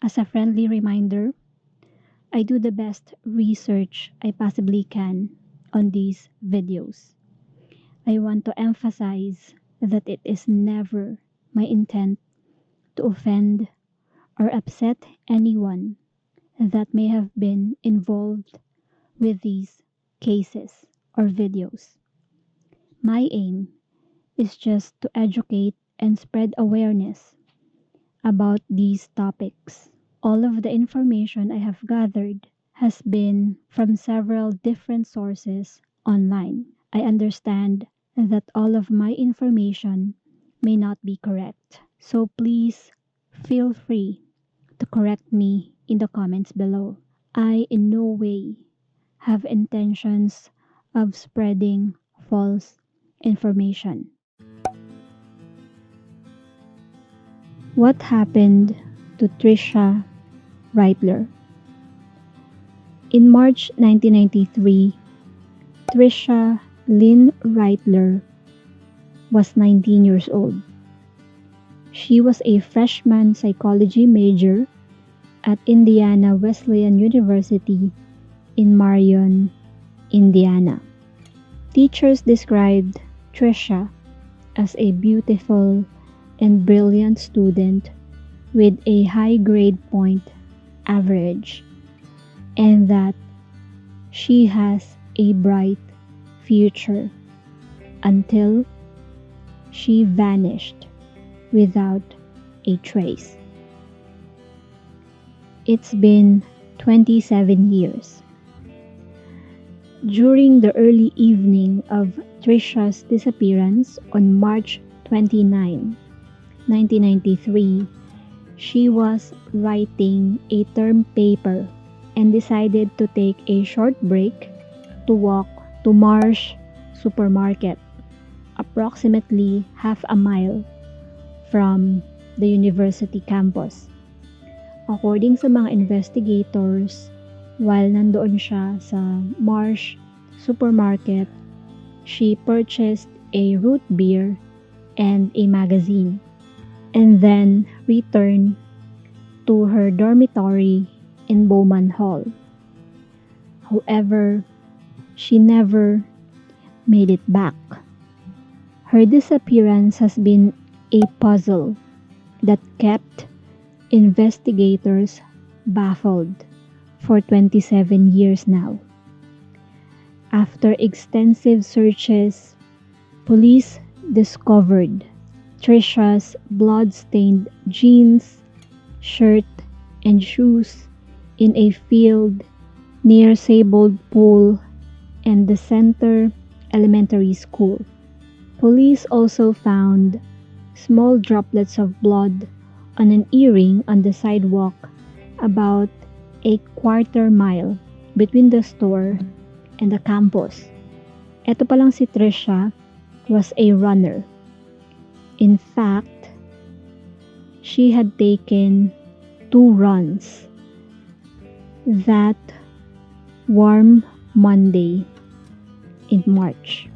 As a friendly reminder, I do the best research I possibly can on these videos. I want to emphasize that it is never my intent to offend or upset anyone that may have been involved with these cases or videos. My aim is just to educate and spread awareness about these topics. All of the information I have gathered has been from several different sources online. I understand that all of my information may not be correct, so please feel free to correct me in the comments below. I in no way have intentions of spreading false information. What happened to Tricia Reitler? In March 1993, Tricia Lynn Reitler was 19 years old. She was a freshman psychology major at Indiana Wesleyan University in Marion, Indiana. Teachers described Tricia as a beautiful and brilliant student with a high grade point average, and that she has a bright future until she vanished without a trace. It's been 27 years. During the early evening of Tricia's disappearance on March 29, 1993, she was writing a term paper and decided to take a short break to walk to Marsh Supermarket, approximately half a mile from the university campus. According sa mga investigators, while nandoon siya sa Marsh Supermarket, she purchased a root beer and a magazine, and then returned to her dormitory in Bowman Hall. However, she never made it back. Her disappearance has been a puzzle that kept investigators baffled for 27 years now. After extensive searches, police discovered Tricia's blood-stained jeans, shirt, and shoes in a field near Saybold Pool and the Center Elementary School. Police also found small droplets of blood on an earring on the sidewalk about a quarter mile between the store and the campus. Ito palang si Tricia was a runner. In fact, she had taken 2 runs that warm Monday in March.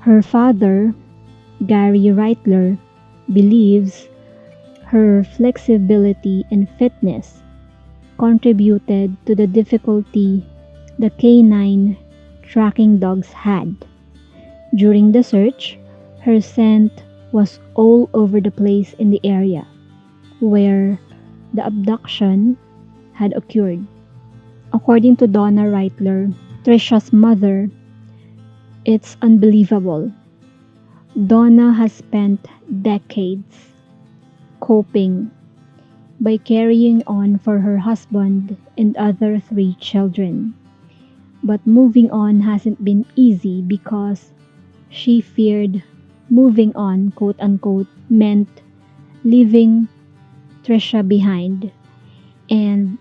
Her father, Gary Reitler, believes her flexibility and fitness contributed to the difficulty the canine tracking dogs had. During the search, her scent was all over the place in the area where the abduction had occurred. According to Donna Reitler, Tricia's mother, it's unbelievable. Donna has spent decades coping by carrying on for her husband and other 3 children. But moving on hasn't been easy because she feared moving on, quote-unquote, meant leaving Tricia behind, and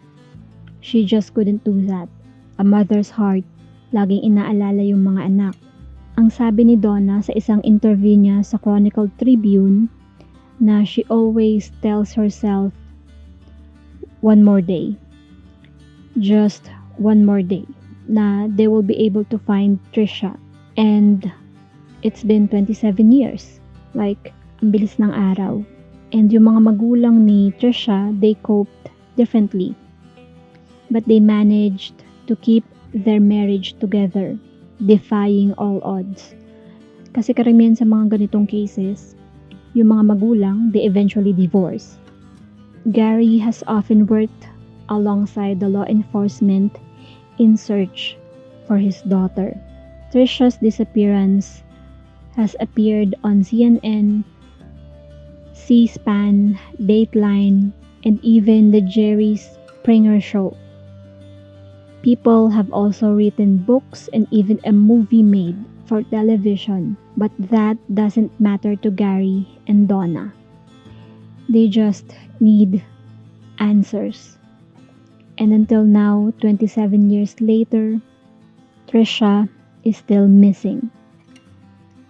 she just couldn't do that. A mother's heart, laging inaalala yung mga anak. Ang sabi ni Donna sa isang interview niya sa Chronicle Tribune na she always tells herself, one more day, just one more day, na they will be able to find Tricia. And it's been 27 years. Like, ang bilis ng araw. And yung mga magulang ni Tricia, they coped differently. But they managed to keep their marriage together, defying all odds. Kasi karamihan sa mga ganitong cases, yung mga magulang, they eventually divorce. Gary has often worked alongside the law enforcement in search for his daughter. Trisha's disappearance has appeared on CNN, C-SPAN, Dateline, and even the Jerry Springer Show. People have also written books and even a movie made for television, but that doesn't matter to Gary and Donna. They just need answers. And until now, 27 years later, Trisha is still missing.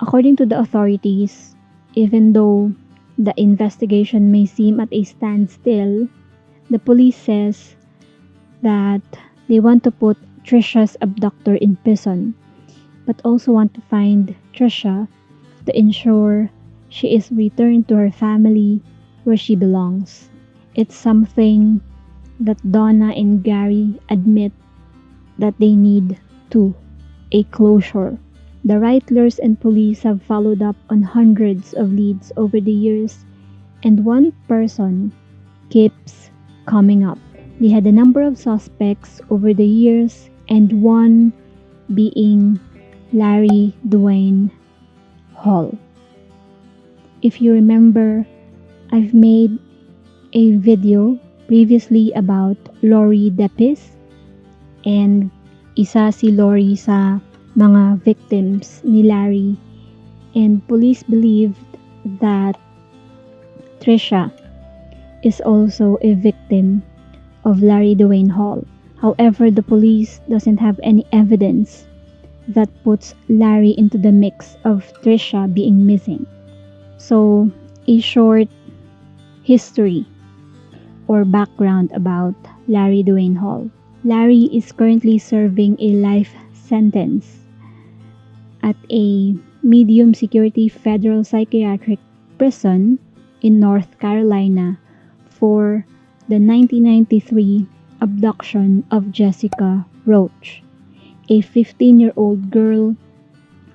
According to the authorities, even though the investigation may seem at a standstill, the police says that they want to put Trisha's abductor in prison, but also want to find Trisha to ensure she is returned to her family where she belongs. It's something that Donna and Gary admit that they need too, a closure. The Reitlers and police have followed up on hundreds of leads over the years, and one person keeps coming up. They had a number of suspects over the years, and one being Larry Dwayne Hall. If you remember, I've made a video previously about Lori Depis, and isa si Lori sa mga victims ni Larry, and police believed that Trisha is also a victim of Larry Dwayne Hall. However, the police doesn't have any evidence that puts Larry into the mix of Trisha being missing. So, a short history or background about Larry Dwayne Hall. Larry is currently serving a life sentence at a medium security federal psychiatric prison in North Carolina for the 1993 abduction of Jessica Roach, a 15-year-old girl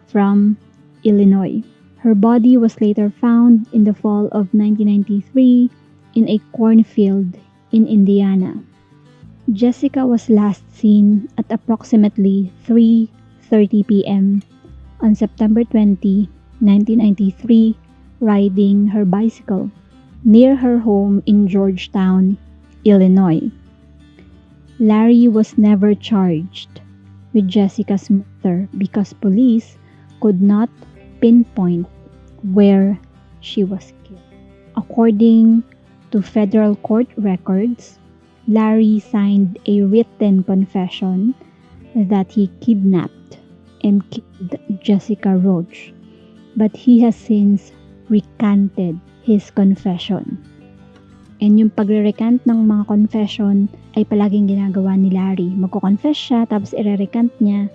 from Illinois. Her body was later found in the fall of 1993 in a cornfield in Indiana. Jessica was last seen at approximately 3:30 p.m. on September 20, 1993, riding her bicycle near her home in Georgetown, Illinois. Larry was never charged with Jessica's murder because police could not pinpoint where she was killed. According to federal court records, Larry signed a written confession that he kidnapped and killed Jessica Roach, but he has since recanted his confession. And yung pagre-recant ng mga confession ay palaging ginagawa ni Larry. Magko-confess siya, tapos ire-recant niya,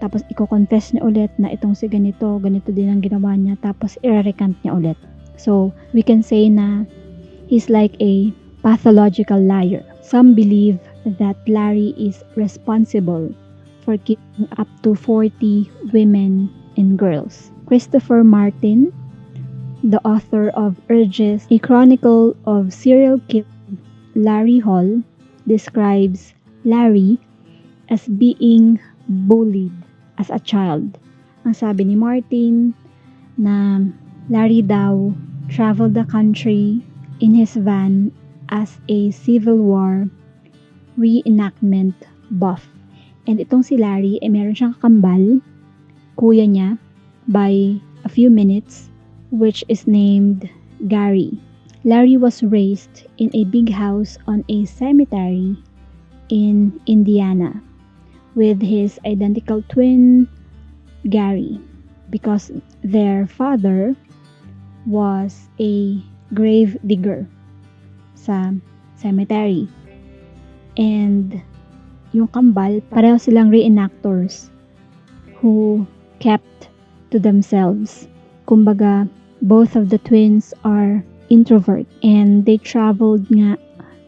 tapos i-confess niya ulit na itong si ganito din ang ginawa niya, tapos ire-recant niya ulit. So, we can say na he's like a pathological liar. Some believe that Larry is responsible for killing up to 40 women and girls. Christopher Martin, the author of Urges, a chronicle of serial killer Larry Hall, describes Larry as being bullied as a child. Ang sabi ni Martin na Larry daw traveled the country in his van as a Civil War reenactment buff. And itong si Larry, meron siyang kakambal, kuya niya, by a few minutes, which is named Gary. Larry was raised in a big house on a cemetery in Indiana with his identical twin, Gary, because their father was a grave digger sa cemetery. And yung kambal, pareho silang reenactors who kept to themselves. Kumbaga, both of the twins are introvert and they traveled nga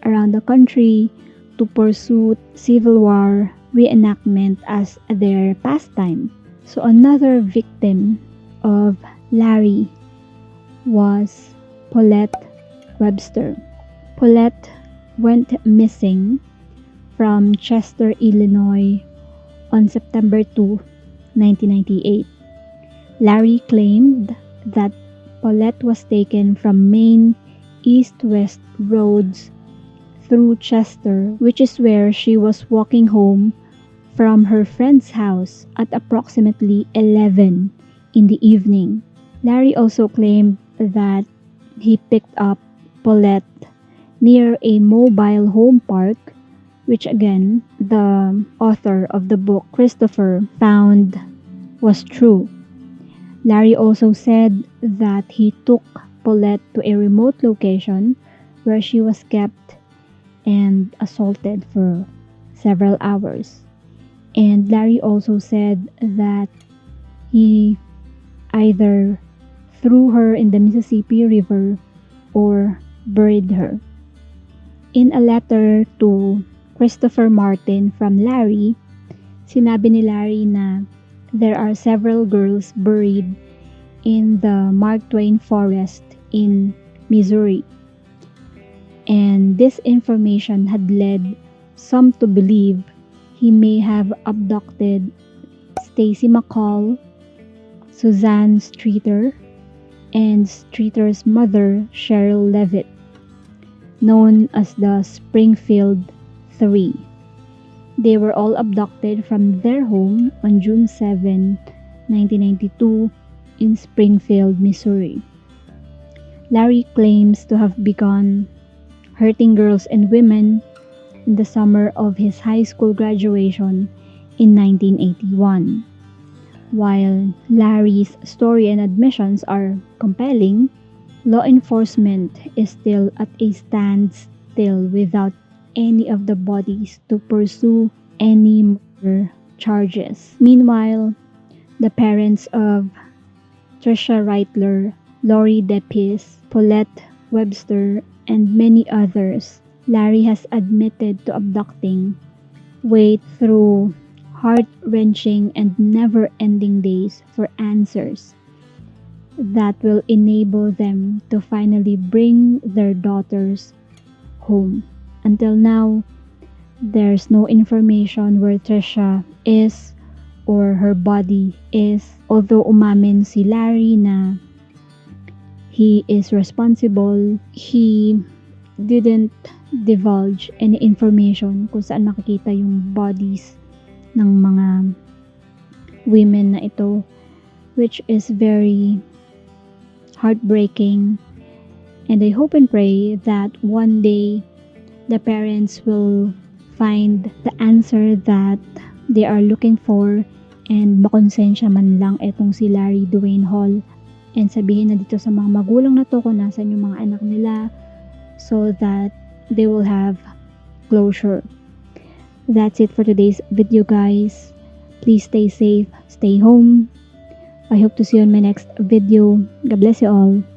around the country to pursue Civil War reenactment as their pastime. So another victim of Larry was Paulette Webster. Paulette went missing from Chester, Illinois on September 2, 1998. Larry claimed that Paulette was taken from main east-west roads through Chester, which is where she was walking home from her friend's house at approximately 11 in the evening. Larry also claimed that he picked up Paulette near a mobile home park, which again, the author of the book, Christopher, found was true. Larry also said that he took Paulette to a remote location where she was kept and assaulted for several hours. And Larry also said that he either threw her in the Mississippi River or buried her. In a letter to Christopher Martin from Larry, sinabi ni Larry na there are several girls buried in the Mark Twain Forest in Missouri. And this information had led some to believe he may have abducted Stacy McCall, Suzanne Streeter, and Streeter's mother, Cheryl Levitt, known as the Springfield Three. They were all abducted from their home on June 7, 1992 in Springfield, Missouri. Larry claims to have begun hurting girls and women in the summer of his high school graduation in 1981. While Larry's story and admissions are compelling, law enforcement is still at a standstill without any of the bodies to pursue any murder charges. Meanwhile, the parents of Tricia Reitler, Lori Depis, Paulette Webster, and many others Larry has admitted to abducting wait through heart-wrenching and never-ending days for answers that will enable them to finally bring their daughters home. Until now, there's no information where Trisha is or her body is, although umamin si Larry na he is responsible, he didn't divulge any information kung saan makikita yung bodies ng mga women na ito, which is very heartbreaking. And I hope and pray that one day the parents will find the answer that they are looking for and makonsensya man lang etong si Larry Dwayne Hall and sabihin na dito sa mga magulang na to kung nasan yung mga anak nila so that they will have closure. That's it for today's video, guys. Please stay safe, stay home. I hope to see you on my next video. God bless you all.